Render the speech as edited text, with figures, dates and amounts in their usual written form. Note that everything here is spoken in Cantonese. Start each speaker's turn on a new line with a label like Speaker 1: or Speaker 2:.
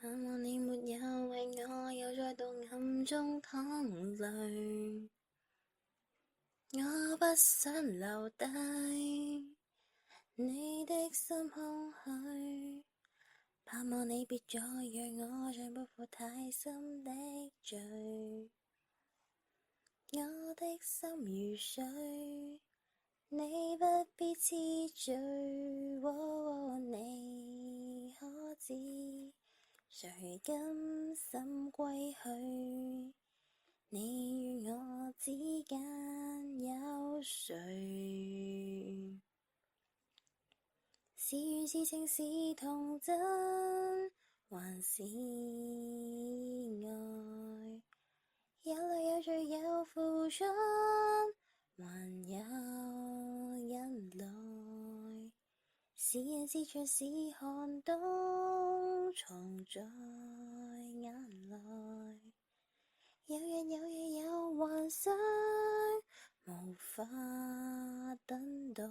Speaker 1: 盼望你沒有為我又再度暗中淌淚，我不想留低你的心空虛，盼望你別再讓我像背負太深的罪，我的心如水，你不必痴醉，你可知誰甘心歸去？你與我之間有誰？是緣是情是童真，還是愛？有淚有罪有付出，還有忍耐。是人是牆是寒冬，藏在眼內。有日有夜有幻想，無法等待。